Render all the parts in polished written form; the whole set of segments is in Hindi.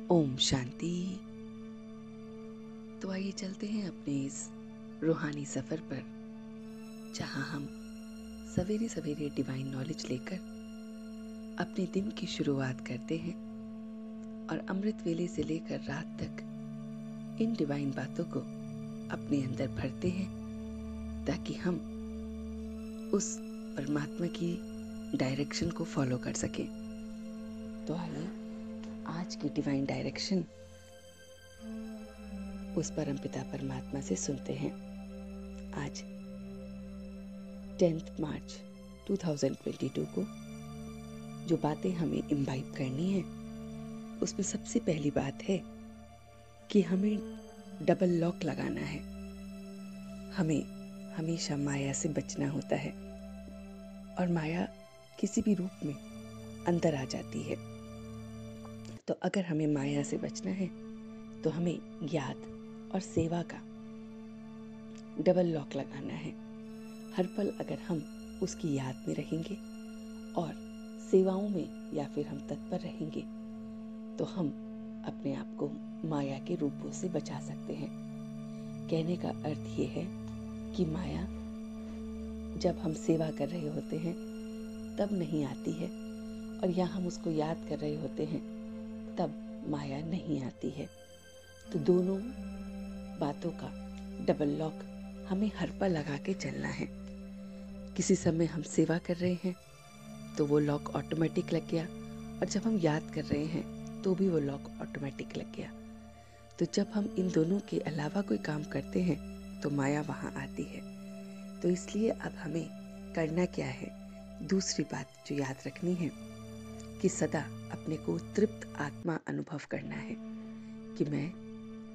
ओम शांति। तो आइए चलते हैं अपने इस रूहानी सफर पर, जहां हम सवेरे सवेरे डिवाइन नॉलेज लेकर अपने दिन की शुरुआत करते हैं और अमृत वेले से लेकर रात तक इन डिवाइन बातों को अपने अंदर भरते हैं, ताकि हम उस परमात्मा की डायरेक्शन को फॉलो कर सकें। तो आइए आज की डिवाइन डायरेक्शन उस परमपिता परमात्मा से सुनते हैं। आज 10 मार्च 2022 को जो बातें हमें इम्बाइब करनी है, उसमें सबसे पहली बात है कि हमें डबल लॉक लगाना है। हमें हमेशा माया से बचना होता है और माया किसी भी रूप में अंदर आ जाती है। तो अगर हमें माया से बचना है तो हमें याद और सेवा का डबल लॉक लगाना है। हर पल अगर हम उसकी याद में रहेंगे और सेवाओं में या फिर हम तत्पर रहेंगे तो हम अपने आप को माया के रूपों से बचा सकते हैं। कहने का अर्थ ये है कि माया जब हम सेवा कर रहे होते हैं तब नहीं आती है, और या हम उसको याद कर रहे होते हैं तब माया नहीं आती है। तो दोनों बातों का डबल लॉक हमें हर पल लगा के चलना है। किसी समय हम सेवा कर रहे हैं तो वो लॉक ऑटोमेटिक लग गया, और जब हम याद कर रहे हैं तो भी वो लॉक ऑटोमेटिक लग गया। तो जब हम इन दोनों के अलावा कोई काम करते हैं तो माया वहाँ आती है। तो इसलिए अब हमें करना क्या है, दूसरी बात जो याद रखनी है कि सदा अपने को तृप्त आत्मा अनुभव करना है, कि मैं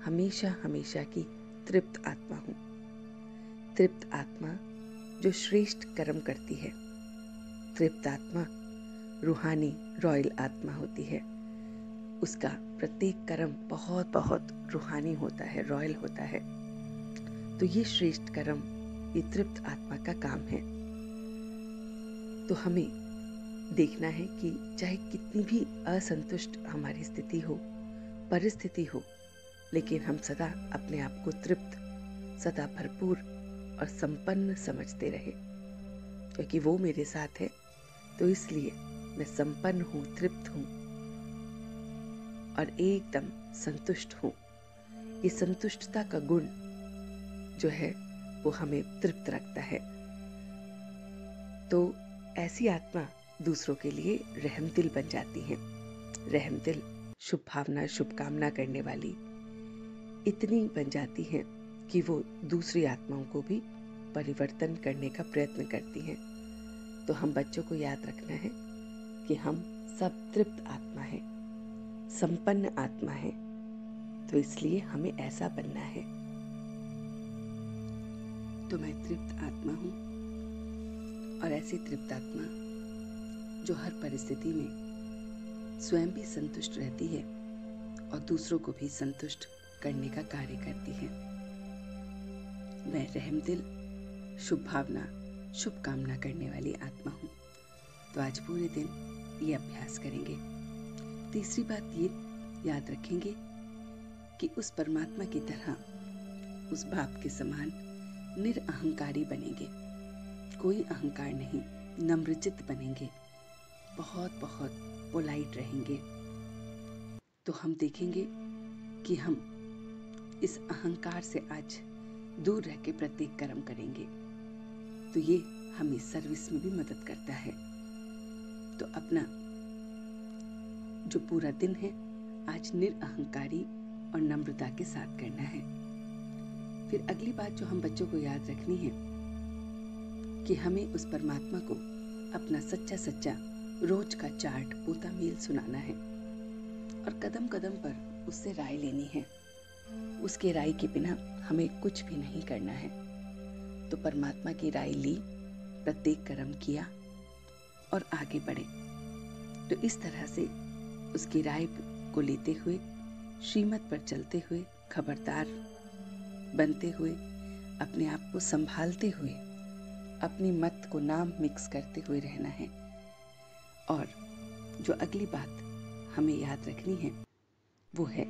हमेशा हमेशा की तृप्त आत्मा हूँ। तृप्त आत्मा जो श्रेष्ठ कर्म करती है। तृप्त आत्मा रूहानी रॉयल आत्मा होती है। उसका प्रत्येक कर्म बहुत बहुत रूहानी होता है, रॉयल होता है। तो ये श्रेष्ठ कर्म, ये तृप्त आत्मा का काम है। तो हमें देखना है कि चाहे कितनी भी असंतुष्ट हमारी स्थिति हो, परिस्थिति हो, लेकिन हम सदा अपने आप को तृप्त, सदा भरपूर और संपन्न समझते रहे, क्योंकि वो मेरे साथ है। तो इसलिए मैं संपन्न हूँ, तृप्त हूँ और एकदम संतुष्ट हूँ। ये संतुष्टता का गुण जो है वो हमें तृप्त रखता है। तो ऐसी आत्मा दूसरों के लिए रहमदिल बन जाती है। रहमदिल, शुभ भावना, शुभकामना करने वाली इतनी बन जाती है कि वो दूसरी आत्माओं को भी परिवर्तन करने का प्रयत्न करती हैं। तो हम बच्चों को याद रखना है कि हम सब तृप्त आत्मा है, संपन्न आत्मा है। तो इसलिए हमें ऐसा बनना है। तो मैं तृप्त आत्मा हूँ, और ऐसी तृप्त आत्मा जो हर परिस्थिति में स्वयं भी संतुष्ट रहती है और दूसरों को भी संतुष्ट करने का कार्य करती है। मैं रहमदिल, शुभ भावना, शुभकामना करने वाली आत्मा हूँ। तो आज पूरे दिन ये अभ्यास करेंगे। तीसरी बात ये याद रखेंगे कि उस परमात्मा की तरह, उस बाप के समान निरअहंकारी बनेंगे। कोई अहंकार नहीं, नम्रचित्त बनेंगे, बहुत बहुत पोलाइट रहेंगे। तो हम देखेंगे कि हम इस अहंकार से आज दूर रह के प्रत्येक कर्म करेंगे। तो ये हमें सर्विस में भी मदद करता है। तो अपना जो पूरा दिन है आज निरअहंकारी और नम्रता के साथ करना है। फिर अगली बात जो हम बच्चों को याद रखनी है कि हमें उस परमात्मा को अपना सच्चा सच्चा रोज का चार्ट, पोता मेल सुनाना है, और कदम कदम पर उससे राय लेनी है। उसके राय के बिना हमें कुछ भी नहीं करना है। तो परमात्मा की राय ली, प्रत्येक कर्म किया और आगे बढ़े। तो इस तरह से उसकी राय को लेते हुए, श्रीमत पर चलते हुए, खबरदार बनते हुए, अपने आप को संभालते हुए, अपनी मत को नाम मिक्स करते हुए रहना है। और जो अगली बात हमें याद रखनी है वो है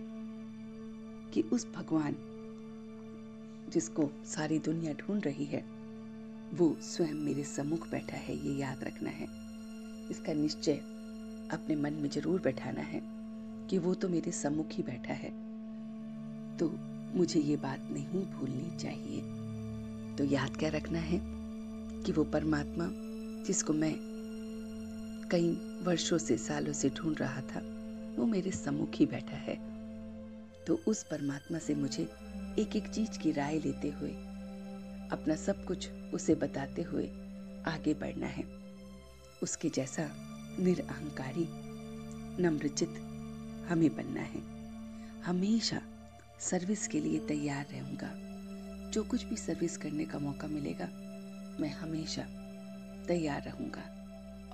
कि उस भगवान जिसको सारी दुनिया ढूंढ रही है वो स्वयं मेरे सम्मुख बैठा है, ये याद रखना है। इसका निश्चय अपने मन में जरूर बैठाना है कि वो तो मेरे सम्मुख ही बैठा है, तो मुझे ये बात नहीं भूलनी चाहिए। तो याद क्या रखना है कि वो परमात्मा जिसको मैं कई वर्षों से, सालों से ढूंढ रहा था, वो मेरे सम्मुख ही बैठा है। तो उस परमात्मा से मुझे एक एक चीज की राय लेते हुए, अपना सब कुछ उसे बताते हुए आगे बढ़ना है। उसके जैसा निरअहंकारी, नम्रचित हमें बनना है। हमेशा सर्विस के लिए तैयार रहूंगा। जो कुछ भी सर्विस करने का मौका मिलेगा मैं हमेशा तैयार रहूंगा।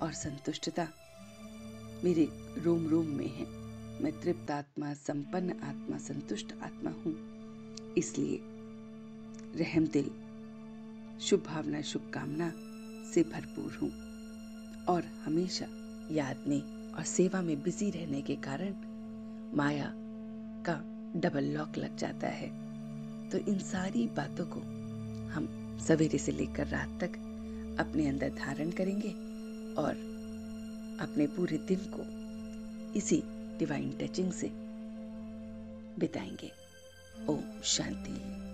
और संतुष्टता मेरे रोम रोम में है। मैं तृप्त आत्मा, संपन्न आत्मा, संतुष्ट आत्मा हूँ। इसलिए रहम दिल, शुभ भावना, शुभकामना से भरपूर हूँ। और हमेशा याद में और सेवा में बिजी रहने के कारण माया का डबल लॉक लग जाता है। तो इन सारी बातों को हम सवेरे से लेकर रात तक अपने अंदर धारण करेंगे और अपने पूरे दिन को इसी डिवाइन टचिंग से बिताएंगे। ओम शांति।